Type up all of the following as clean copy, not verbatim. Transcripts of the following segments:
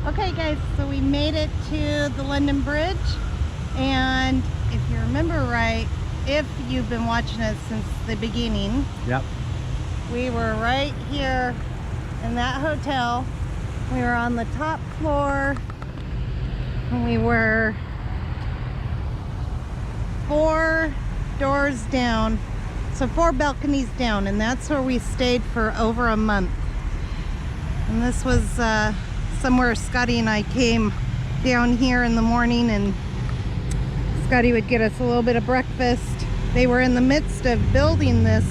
Okay guys, so we made it to the London Bridge, and if you remember right, if you've been watching us since the beginning, yep, we were right here in that hotel. We were on the top floor, and we were 4 doors down, so 4 balconies down, and that's where we stayed for over a month. And this was somewhere Scotty and I came down here in the morning, and Scotty would get us a little bit of breakfast. They were in the midst of building this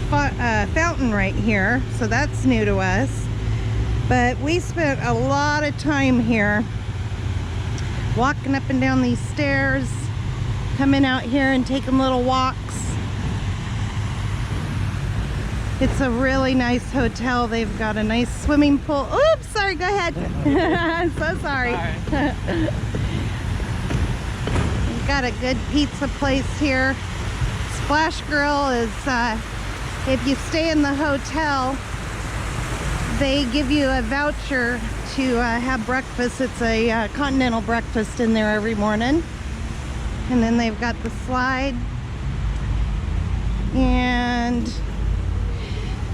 fountain right here, so that's new to us. But we spent a lot of time here walking up and down these stairs, coming out here and taking little walks. It's a really nice hotel. They've got a nice swimming pool. Oops, sorry, go ahead. I'm so sorry. We've got a good pizza place here. Splash Grill is, if you stay in the hotel, they give you a voucher to have breakfast. It's a continental breakfast in there every morning. And then they've got the slide. And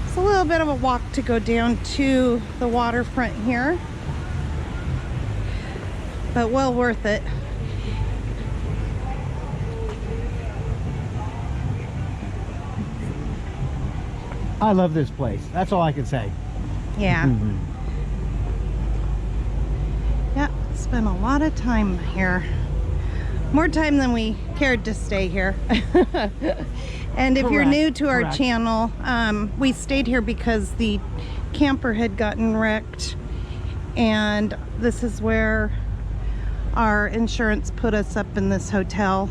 it's a little bit of a walk to go down to the waterfront here, but well worth it. I love this place. That's all I can say. Yeah. Yeah, spent a lot of time here. More time than we cared to stay here. And if you're new to our channel, we stayed here because the camper had gotten wrecked, and this is where our insurance put us up in this hotel.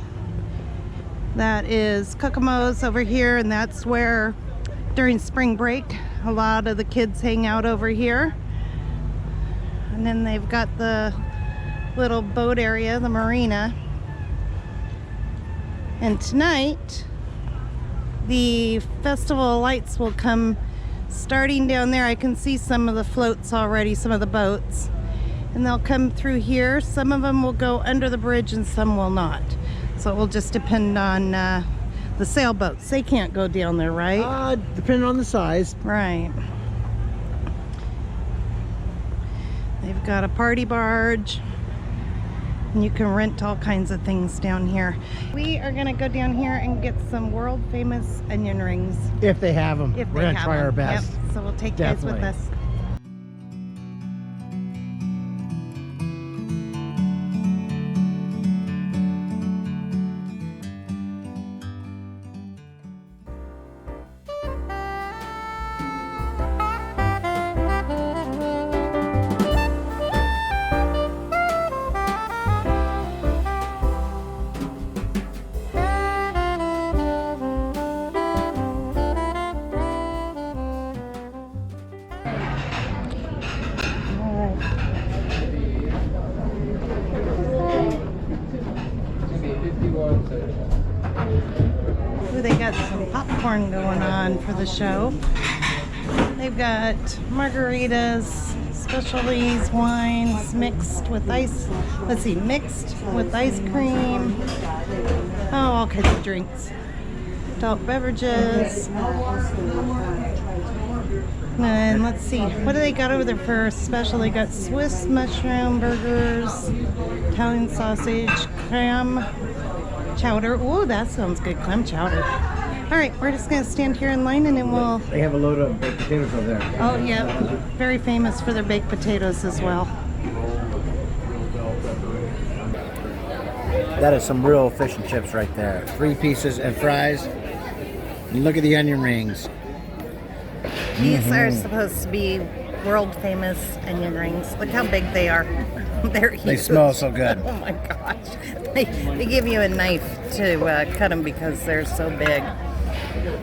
That is Kokomo's over here, and that's where during spring break a lot of the kids hang out over here. And then they've got the little boat area, the marina. And tonight the Festival of Lights will come starting down there. I can see some of the floats already, some of the boats, and they'll come through here. Some of them will go under the bridge and some will not, so it will just depend on the sailboats. They can't go down there, right? Depending on the size. Right. They've got a party barge, and you can rent all kinds of things down here. We are gonna go down here and get some world famous onion rings. If they have them. If we're gonna try our best. Yep. So we'll take you guys with us. They got some popcorn going on for the show. They've got margaritas, specialties, wines, mixed with ice. Let's see, mixed with ice cream. Oh, all kinds of drinks. Adult beverages. And let's see, what do they got over there for special? They got Swiss mushroom burgers, Italian sausage, clam chowder. Oh, that sounds good, clam chowder. All right, we're just gonna stand here in line, and then we'll... They have a load of baked potatoes over there. Oh, yeah, very famous for their baked potatoes as well. That is some real fish and chips right there. 3 pieces and fries. And look at the onion rings. These are supposed to be world famous onion rings. Look how big they are. They're huge. They smell so good. Oh my gosh. They give you a knife to cut them because they're so big.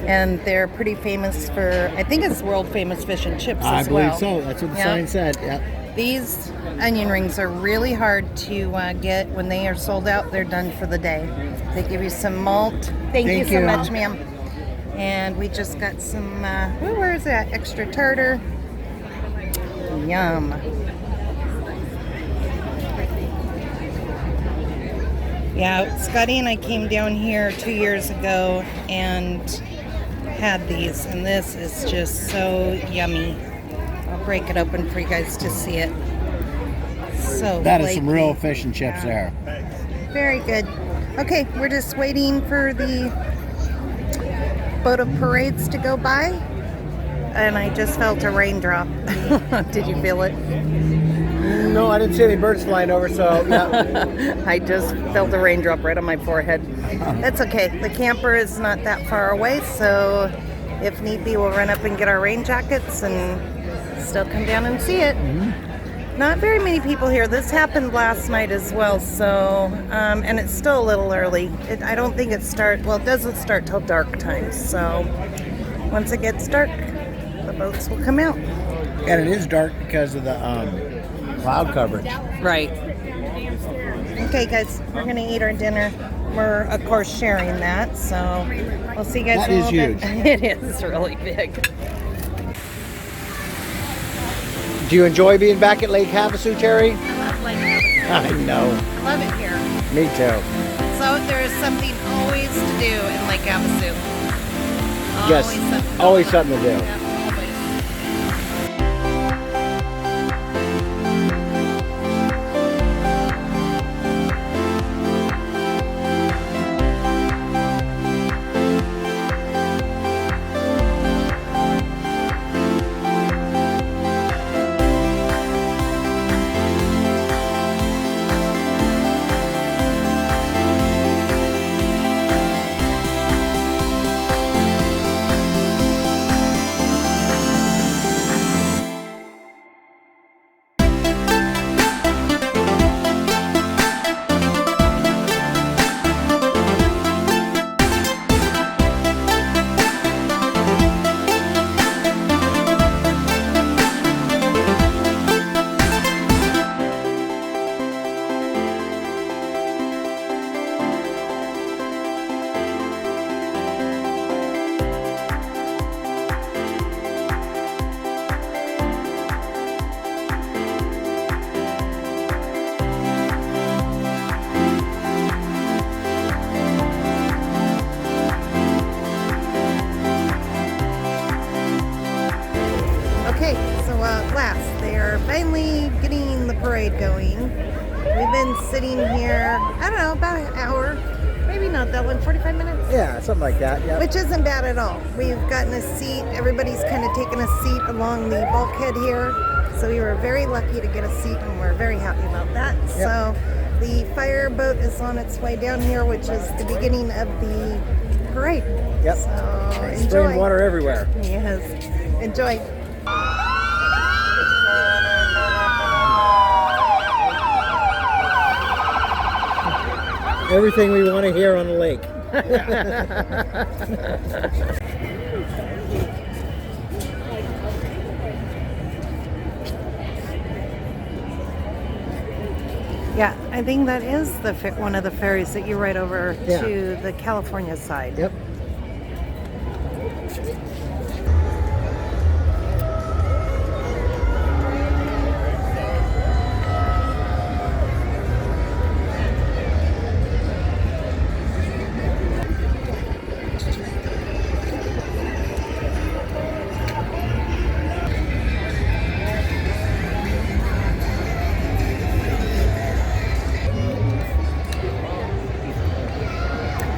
And they're pretty famous for, I think it's world famous fish and chips as well. I believe so. That's what the sign said. Yep. These onion rings are really hard to get. When they are sold out, they're done for the day. They give you some malt. Thank you so much, ma'am. And we just got some, where is that? Extra tartar. Yum. Yeah, Scotty and I came down here 2 years ago and had these, and this is just so yummy. I'll break it open for you guys to see it. So that is some real fish and chips there. Very good. Okay, we're just waiting for the boat of parades to go by, and I just felt a raindrop. Did you feel it? No, I didn't see any birds flying over, so yeah. I just felt a raindrop right on my forehead. That's okay. The camper is not that far away, so if need be, we'll run up and get our rain jackets and still come down and see it. Not very many people here. This happened last night as well, so, and it's still a little early. I don't think it doesn't start till dark time, so once it gets dark, the boats will come out. And it is dark because of the cloud coverage. Right. Okay, guys, we're going to eat our dinner. We're, of course, sharing that, so we'll see you guys in a little bit. That is huge. It is really big. Do you enjoy being back at Lake Havasu, Terry? I love Lake Havasu. I know. I love it here. Me too. So there is something always to do in Lake Havasu. Yes, always something to do. Yeah, always. Last, they are finally getting the parade going. We've been sitting here, I don't know, about an hour, maybe not that long, 45 minutes? Yeah, something like that, yeah. Which isn't bad at all. We've gotten a seat, everybody's kind of taken a seat along the bulkhead here, so we were very lucky to get a seat, and we're very happy about that. Yep. So the fire boat is on its way down here, which is the beginning of the parade. Yep. So enjoy. Spraying water everywhere. Yes, enjoy. Everything we want to hear on the lake. Yeah, I think that is one of the ferries that you ride over to the California side. Yep.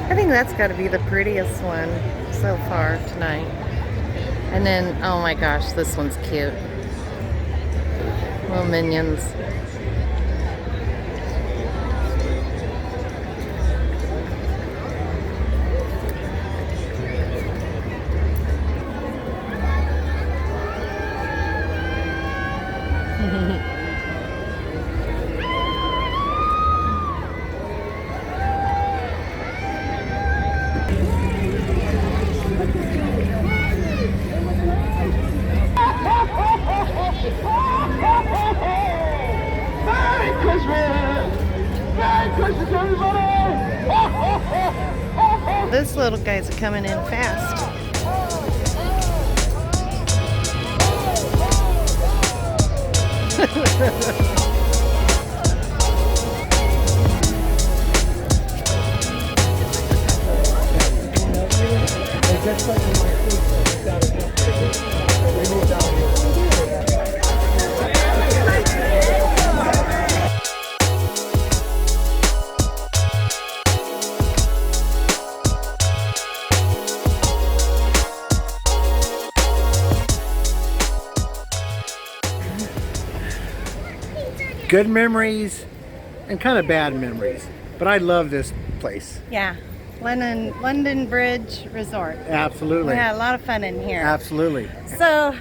I think that's got to be the prettiest one so far tonight. And then, oh my gosh, this one's cute. Little minions. This little guy's coming in fast. Good memories and kind of bad memories, but I love this place. Yeah, London Bridge Resort. Absolutely. We had a lot of fun in here. Absolutely. So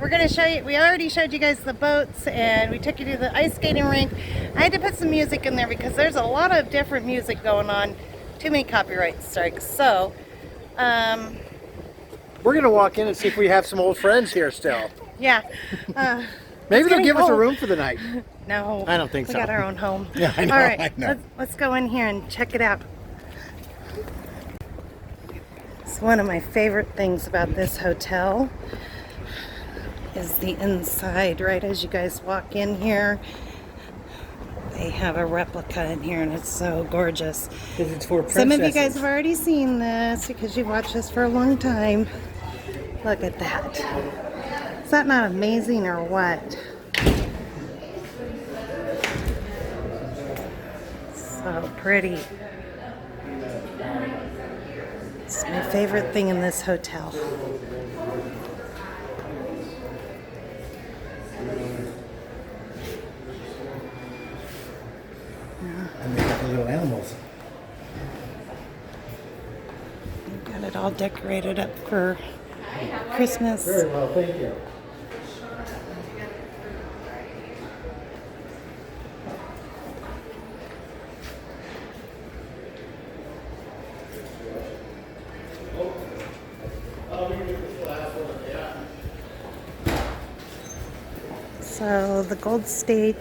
we're gonna show you, we already showed you guys the boats and we took you to the ice skating rink. I had to put some music in there because there's a lot of different music going on. Too many copyright strikes. So we're gonna walk in and see if we have some old friends here still. yeah. Maybe they'll give us a room for the night. No. I don't think so. We got our own home. Yeah, I know. All right, I know. let's go in here and check it out. It's one of my favorite things about this hotel is the inside. Right as you guys walk in here, they have a replica in here and it's so gorgeous. Because it's for princesses. Some of you guys have already seen this because you've watched this for a long time. Look at that. Is that not amazing or what? So pretty. It's my favorite thing in this hotel. And they got the little animals. They've got it all decorated up for Christmas. Very well, thank you. So the Gold State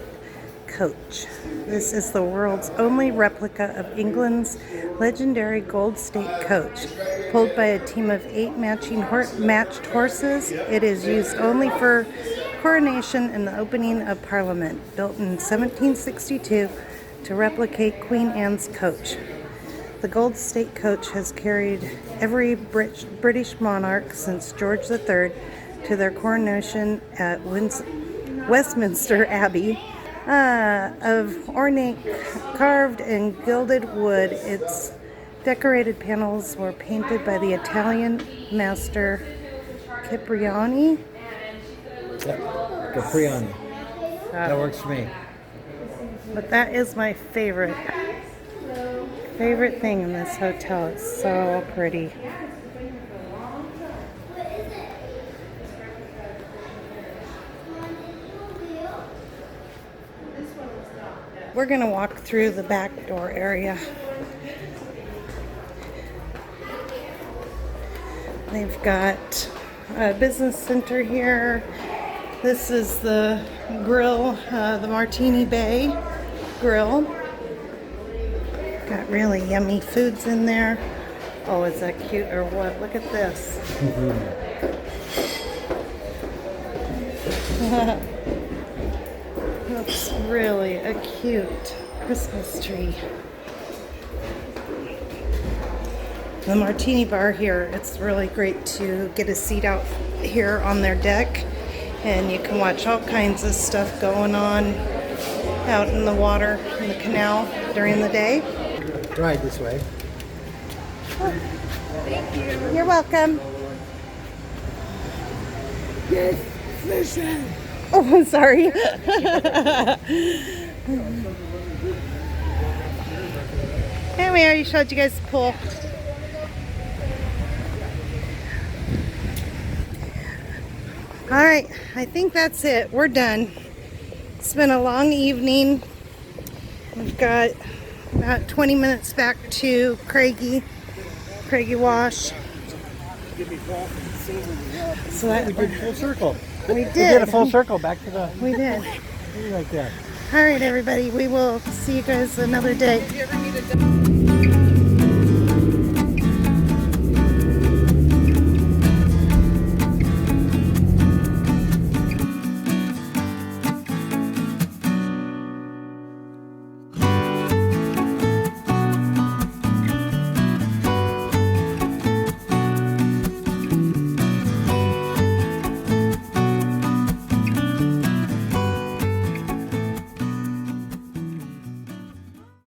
Coach. This is the world's only replica of England's legendary Gold State Coach. Pulled by a team of 8 matched horses, it is used only for coronation and the opening of Parliament. Built in 1762 to replicate Queen Anne's coach. The Gold State Coach has carried every British monarch since George III to their coronation at Westminster Abbey. Of ornate carved and gilded wood, its decorated panels were painted by the Italian master Cipriani. Yep, Cipriani. That works for me. But that is my favorite thing in this hotel. It's so pretty. We're going to walk through the back door area. They've got a business center here. This is the grill, the Martini Bay grill. Got really yummy foods in there. Oh, is that cute or what? Look at this. That's really a cute Christmas tree. The Martini bar here, it's really great to get a seat out here on their deck and you can watch all kinds of stuff going on out in the water in the canal during the day. Right this way. Oh. Thank you. You're welcome. Yes, listen. Oh, I'm sorry. Here we are. You showed you guys the pool. All right, I think that's it. We're done. It's been a long evening. We've got about 20 minutes back to Craigie Wash. So that We did full circle. we did. We did a full circle back to the We did. right there. All right, everybody. We will see you guys another day.